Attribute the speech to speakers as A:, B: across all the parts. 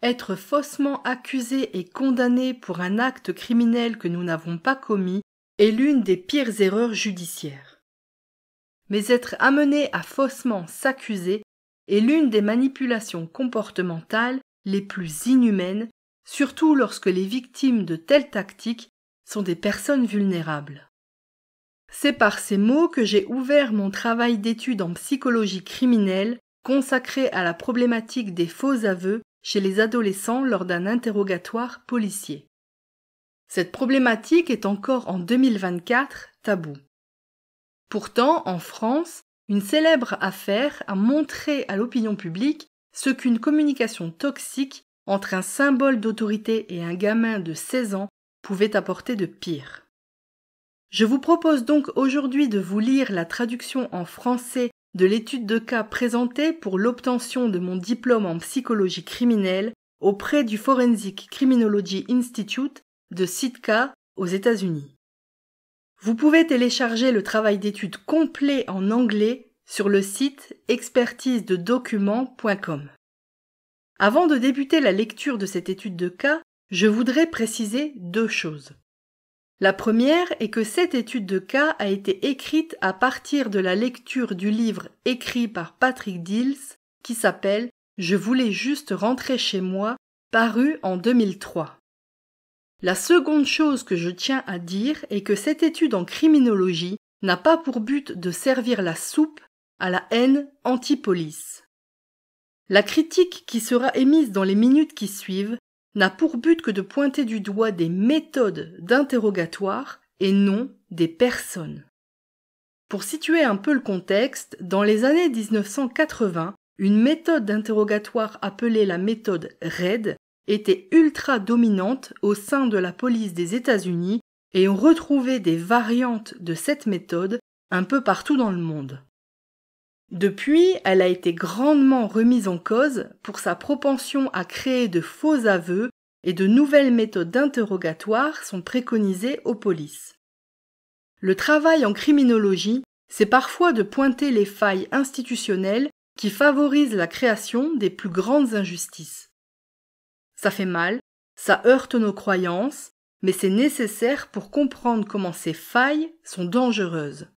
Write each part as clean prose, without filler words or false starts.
A: Être faussement accusé et condamné pour un acte criminel que nous n'avons pas commis est l'une des pires erreurs judiciaires. Mais être amené à faussement s'accuser est l'une des manipulations comportementales les plus inhumaines, surtout lorsque les victimes de telles tactiques sont des personnes vulnérables. C'est par ces mots que j'ai ouvert mon travail d'étude en psychologie criminelle consacré à la problématique des faux aveux chez les adolescents lors d'un interrogatoire policier. Cette problématique est encore en 2024 taboue. Pourtant, en France, une célèbre affaire a montré à l'opinion publique ce qu'une communication toxique entre un symbole d'autorité et un gamin de 16 ans pouvait apporter de pire. Je vous propose donc aujourd'hui de vous lire la traduction en français de l'étude de cas présentée pour l'obtention de mon diplôme en psychologie criminelle auprès du Forensic Criminology Institute de Sitka aux États-Unis. Vous pouvez télécharger le travail d'étude complet en anglais sur le site expertisededocuments.com. Avant de débuter la lecture de cette étude de cas, je voudrais préciser 2 choses. La première est que cette étude de cas a été écrite à partir de la lecture du livre écrit par Patrick Dills qui s'appelle « Je voulais juste rentrer chez moi » paru en 2003. La seconde chose que je tiens à dire est que cette étude en criminologie n'a pas pour but de servir la soupe à la haine anti-police. La critique qui sera émise dans les minutes qui suivent n'a pour but que de pointer du doigt des méthodes d'interrogatoire et non des personnes. Pour situer un peu le contexte, dans les années 1980, une méthode d'interrogatoire appelée la méthode RAID était ultra dominante au sein de la police des États-Unis et on retrouvait des variantes de cette méthode un peu partout dans le monde. Depuis, elle a été grandement remise en cause pour sa propension à créer de faux aveux et de nouvelles méthodes d'interrogatoire sont préconisées aux polices. Le travail en criminologie, c'est parfois de pointer les failles institutionnelles qui favorisent la création des plus grandes injustices. Ça fait mal, ça heurte nos croyances, mais c'est nécessaire pour comprendre comment ces failles sont dangereuses.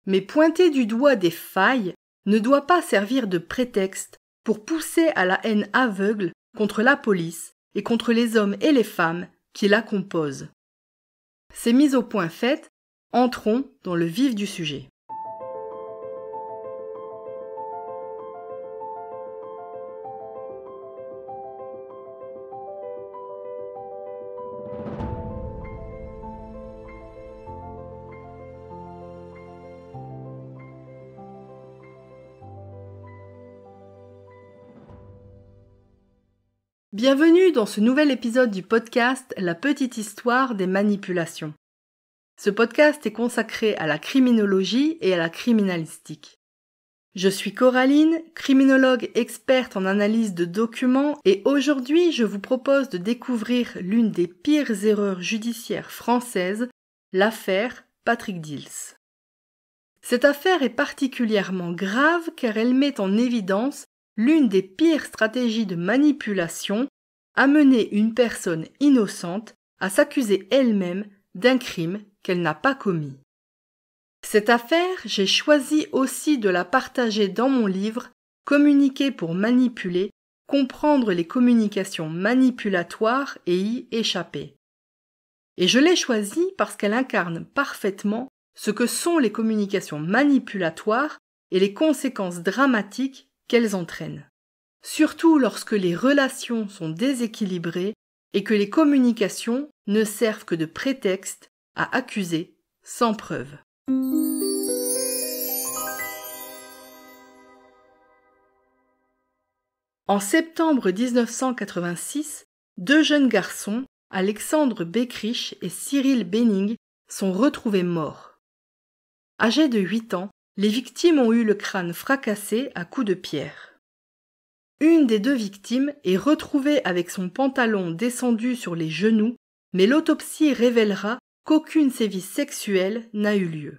A: Mais pointer du doigt des failles ne doit pas servir de prétexte pour pousser à la haine aveugle contre la police et contre les hommes et les femmes qui la composent. Ces mises au point faites, entrons dans le vif du sujet. Bienvenue dans ce nouvel épisode du podcast La petite histoire des manipulations. Ce podcast est consacré à la criminologie et à la criminalistique. Je suis Coraline, criminologue experte en analyse de documents et aujourd'hui je vous propose de découvrir l'une des pires erreurs judiciaires françaises, l'affaire Patrick Dills. Cette affaire est particulièrement grave car elle met en évidence l'une des pires stratégies de manipulation, amener une personne innocente à s'accuser elle-même d'un crime qu'elle n'a pas commis. Cette affaire, j'ai choisi aussi de la partager dans mon livre « Communiquer pour manipuler, comprendre les communications manipulatoires et y échapper ». Et je l'ai choisie parce qu'elle incarne parfaitement ce que sont les communications manipulatoires et les conséquences dramatiques qu'elles entraînent, surtout lorsque les relations sont déséquilibrées et que les communications ne servent que de prétexte à accuser sans preuve. En septembre 1986, 2 jeunes garçons, Alexandre Beckrich et Cyril Benning, sont retrouvés morts. Âgés de 8 ans, les victimes ont eu le crâne fracassé à coups de pierre. Une des 2 victimes est retrouvée avec son pantalon descendu sur les genoux, mais l'autopsie révélera qu'aucune sévice sexuelle n'a eu lieu.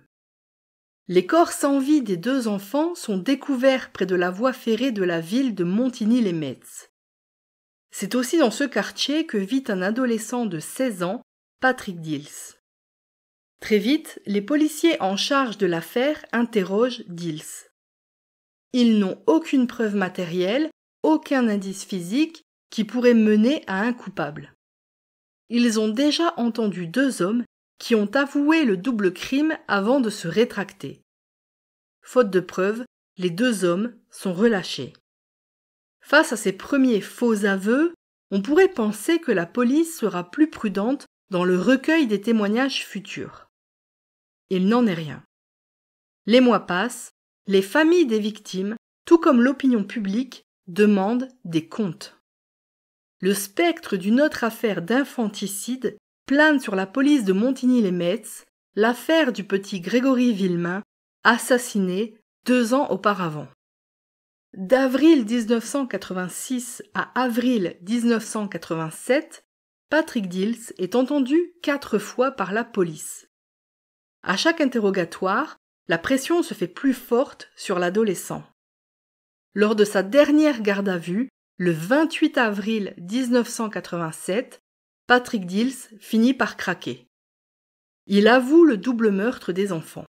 A: Les corps sans vie des 2 enfants sont découverts près de la voie ferrée de la ville de Montigny-lès-Metz. C'est aussi dans ce quartier que vit un adolescent de 16 ans, Patrick Dills. Très vite, les policiers en charge de l'affaire interrogent Dills. Ils n'ont aucune preuve matérielle, aucun indice physique qui pourrait mener à un coupable. Ils ont déjà entendu 2 hommes qui ont avoué le double crime avant de se rétracter. Faute de preuves, les 2 hommes sont relâchés. Face à ces premiers faux aveux, on pourrait penser que la police sera plus prudente dans le recueil des témoignages futurs. Il n'en est rien. Les mois passent, les familles des victimes, tout comme l'opinion publique, demandent des comptes. Le spectre d'une autre affaire d'infanticide plane sur la police de Montigny-lès-Metz, l'affaire du petit Grégory Villemain, assassiné 2 ans auparavant. D'avril 1986 à avril 1987, Patrick Dills est entendu 4 fois par la police. À chaque interrogatoire, la pression se fait plus forte sur l'adolescent. Lors de sa dernière garde à vue, le 28 avril 1987, Patrick Dills finit par craquer. Il avoue le double meurtre des enfants.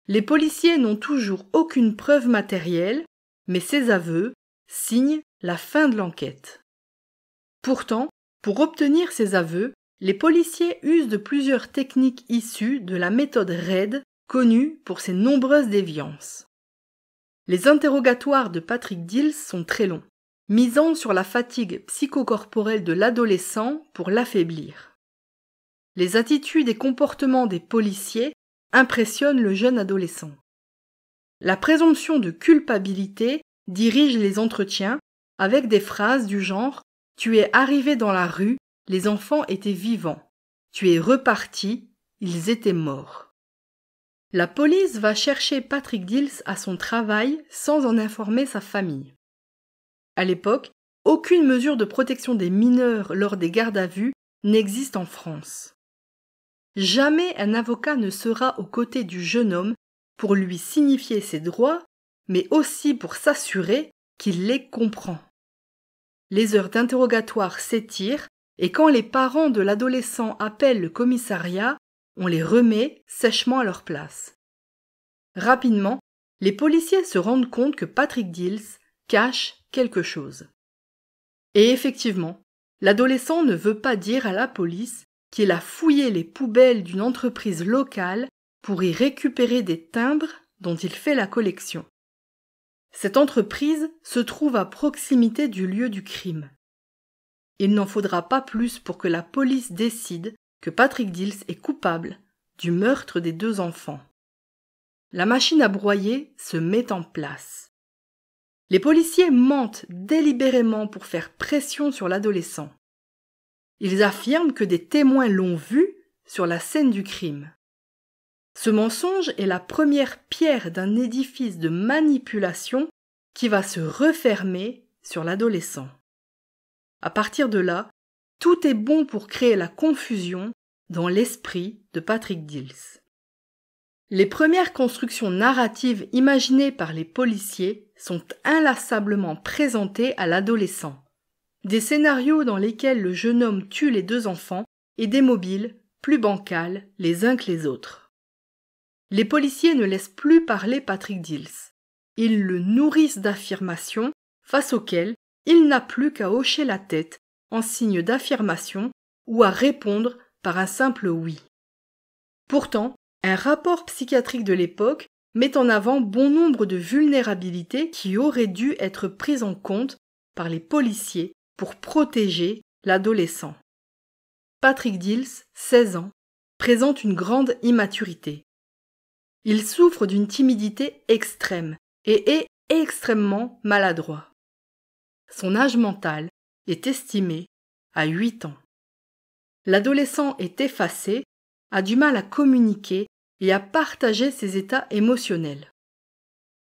A: Les policiers n'ont toujours aucune preuve matérielle, mais ces aveux signent la fin de l'enquête. Pourtant, pour obtenir ces aveux, les policiers usent de plusieurs techniques issues de la méthode RAID, connue pour ses nombreuses déviances. Les interrogatoires de Patrick Dills sont très longs, misant sur la fatigue psychocorporelle de l'adolescent pour l'affaiblir. Les attitudes et comportements des policiers impressionnent le jeune adolescent. La présomption de culpabilité dirige les entretiens avec des phrases du genre « Tu es arrivé dans la rue, les enfants étaient vivants. Tu es reparti, ils étaient morts. » La police va chercher Patrick Dills à son travail sans en informer sa famille. À l'époque, aucune mesure de protection des mineurs lors des gardes à vue n'existe en France. Jamais un avocat ne sera aux côtés du jeune homme pour lui signifier ses droits, mais aussi pour s'assurer qu'il les comprend. Les heures d'interrogatoire s'étirent et quand les parents de l'adolescent appellent le commissariat, on les remet sèchement à leur place. Rapidement, les policiers se rendent compte que Patrick Dills cache quelque chose. Et effectivement, l'adolescent ne veut pas dire à la police qu'il a fouillé les poubelles d'une entreprise locale pour y récupérer des timbres dont il fait la collection. Cette entreprise se trouve à proximité du lieu du crime. Il n'en faudra pas plus pour que la police décide que Patrick Dills est coupable du meurtre des 2 enfants. La machine à broyer se met en place. Les policiers mentent délibérément pour faire pression sur l'adolescent. Ils affirment que des témoins l'ont vu sur la scène du crime. Ce mensonge est la première pierre d'un édifice de manipulation qui va se refermer sur l'adolescent. À partir de là, tout est bon pour créer la confusion dans l'esprit de Patrick Dills. Les premières constructions narratives imaginées par les policiers sont inlassablement présentées à l'adolescent. Des scénarios dans lesquels le jeune homme tue les 2 enfants et des mobiles plus bancals les uns que les autres. Les policiers ne laissent plus parler Patrick Dills. Ils le nourrissent d'affirmations face auxquelles il n'a plus qu'à hocher la tête en signe d'affirmation ou à répondre par un simple oui. Pourtant, un rapport psychiatrique de l'époque met en avant bon nombre de vulnérabilités qui auraient dû être prises en compte par les policiers pour protéger l'adolescent. Patrick Dills, 16 ans, présente une grande immaturité. Il souffre d'une timidité extrême et est extrêmement maladroit. Son âge mental est estimé à 8 ans. L'adolescent est effacé, a du mal à communiquer et à partager ses états émotionnels.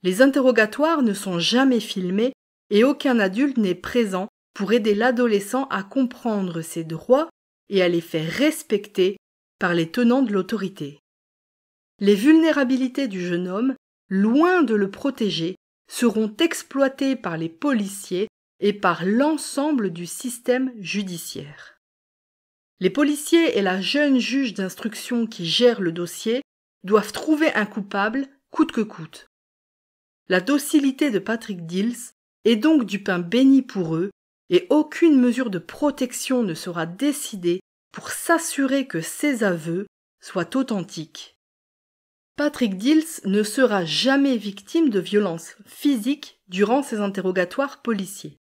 A: Les interrogatoires ne sont jamais filmés et aucun adulte n'est présent pour aider l'adolescent à comprendre ses droits et à les faire respecter par les tenants de l'autorité. Les vulnérabilités du jeune homme, loin de le protéger, seront exploitées par les policiers et par l'ensemble du système judiciaire. Les policiers et la jeune juge d'instruction qui gère le dossier doivent trouver un coupable coûte que coûte. La docilité de Patrick Dills est donc du pain béni pour eux et aucune mesure de protection ne sera décidée pour s'assurer que ces aveux soient authentiques. Patrick Dills ne sera jamais victime de violences physiques durant ses interrogatoires policiers.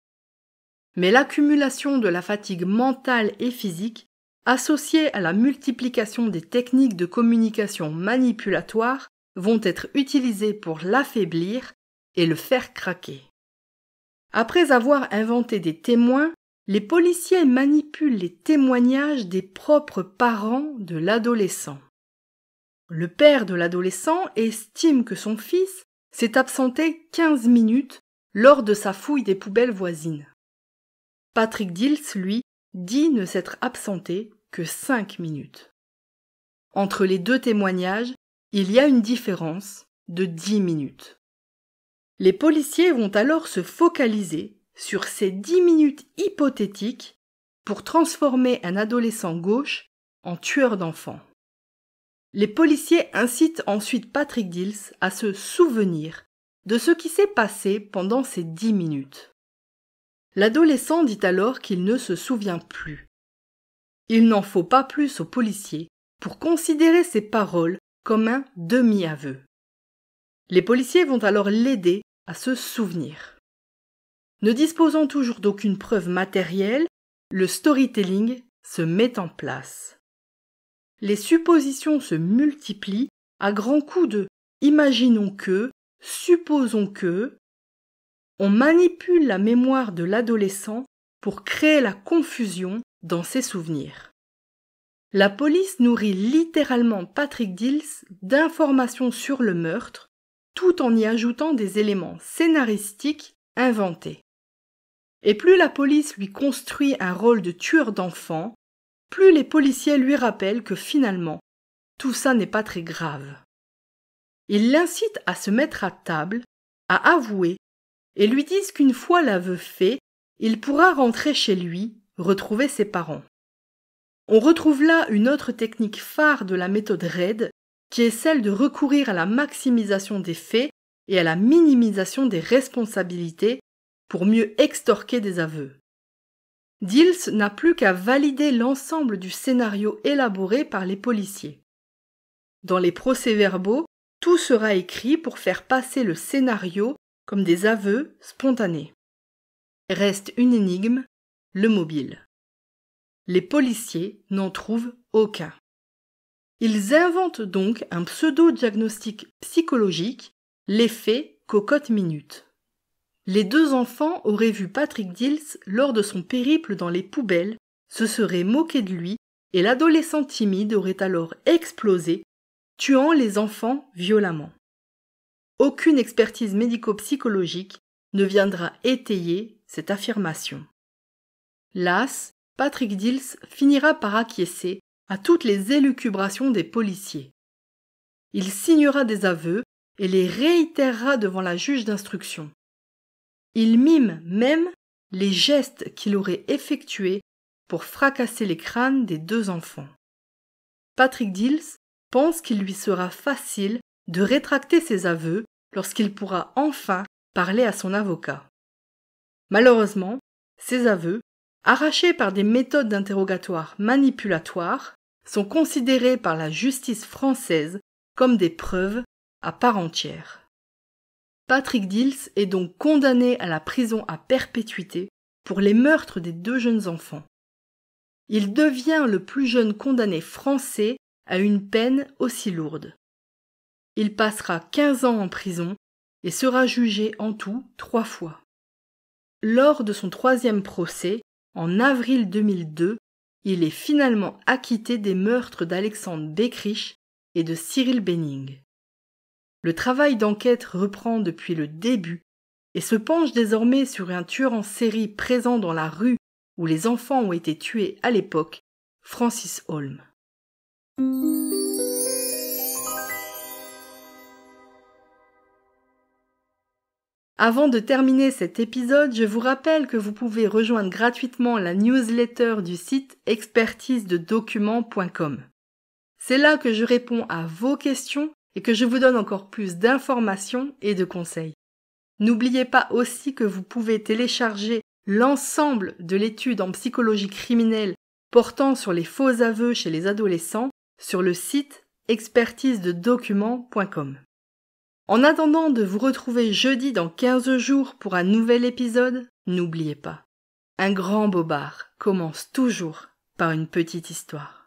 A: Mais l'accumulation de la fatigue mentale et physique, associée à la multiplication des techniques de communication manipulatoires, vont être utilisées pour l'affaiblir et le faire craquer. Après avoir inventé des témoins, les policiers manipulent les témoignages des propres parents de l'adolescent. Le père de l'adolescent estime que son fils s'est absenté 15 minutes lors de sa fouille des poubelles voisines. Patrick Dills, lui, dit ne s'être absenté que 5 minutes. Entre les deux témoignages, il y a une différence de 10 minutes. Les policiers vont alors se focaliser sur ces 10 minutes hypothétiques pour transformer un adolescent gauche en tueur d'enfants. Les policiers incitent ensuite Patrick Dills à se souvenir de ce qui s'est passé pendant ces 10 minutes. L'adolescent dit alors qu'il ne se souvient plus. Il n'en faut pas plus aux policiers pour considérer ces paroles comme un demi-aveu. Les policiers vont alors l'aider à se souvenir. Ne disposant toujours d'aucune preuve matérielle, le storytelling se met en place. Les suppositions se multiplient à grands coups de « imaginons que »,« supposons que ». On manipule la mémoire de l'adolescent pour créer la confusion dans ses souvenirs. La police nourrit littéralement Patrick Dills d'informations sur le meurtre, tout en y ajoutant des éléments scénaristiques inventés. Et plus la police lui construit un rôle de tueur d'enfants, plus les policiers lui rappellent que finalement, tout ça n'est pas très grave. Ils l'incitent à se mettre à table, à avouer, et lui disent qu'une fois l'aveu fait, il pourra rentrer chez lui, retrouver ses parents. On retrouve là une autre technique phare de la méthode RAID, qui est celle de recourir à la maximisation des faits et à la minimisation des responsabilités pour mieux extorquer des aveux. Dills n'a plus qu'à valider l'ensemble du scénario élaboré par les policiers. Dans les procès-verbaux, tout sera écrit pour faire passer le scénario comme des aveux spontanés. Reste une énigme, le mobile. Les policiers n'en trouvent aucun. Ils inventent donc un pseudo-diagnostic psychologique, l'effet cocotte-minute. Les deux enfants auraient vu Patrick Dills lors de son périple dans les poubelles, se seraient moqués de lui et l'adolescent timide aurait alors explosé, tuant les enfants violemment. Aucune expertise médico-psychologique ne viendra étayer cette affirmation. Las, Patrick Dills finira par acquiescer à toutes les élucubrations des policiers. Il signera des aveux et les réitérera devant la juge d'instruction. Il mime même les gestes qu'il aurait effectués pour fracasser les crânes des deux enfants. Patrick Dills pense qu'il lui sera facile de rétracter ses aveux lorsqu'il pourra enfin parler à son avocat. Malheureusement, ces aveux, arrachés par des méthodes d'interrogatoire manipulatoires, sont considérés par la justice française comme des preuves à part entière. Patrick Dills est donc condamné à la prison à perpétuité pour les meurtres des deux jeunes enfants. Il devient le plus jeune condamné français à une peine aussi lourde. Il passera 15 ans en prison et sera jugé en tout 3 fois. Lors de son 3e procès, en avril 2002, il est finalement acquitté des meurtres d'Alexandre Beckrich et de Cyril Benning. Le travail d'enquête reprend depuis le début et se penche désormais sur un tueur en série présent dans la rue où les enfants ont été tués à l'époque, Francis Holm. Avant de terminer cet épisode, je vous rappelle que vous pouvez rejoindre gratuitement la newsletter du site expertisededocuments.com. C'est là que je réponds à vos questions et que je vous donne encore plus d'informations et de conseils. N'oubliez pas aussi que vous pouvez télécharger l'ensemble de l'étude en psychologie criminelle portant sur les faux aveux chez les adolescents sur le site expertisededocuments.com. En attendant de vous retrouver jeudi dans 15 jours pour un nouvel épisode, n'oubliez pas, un grand bobard commence toujours par une petite histoire.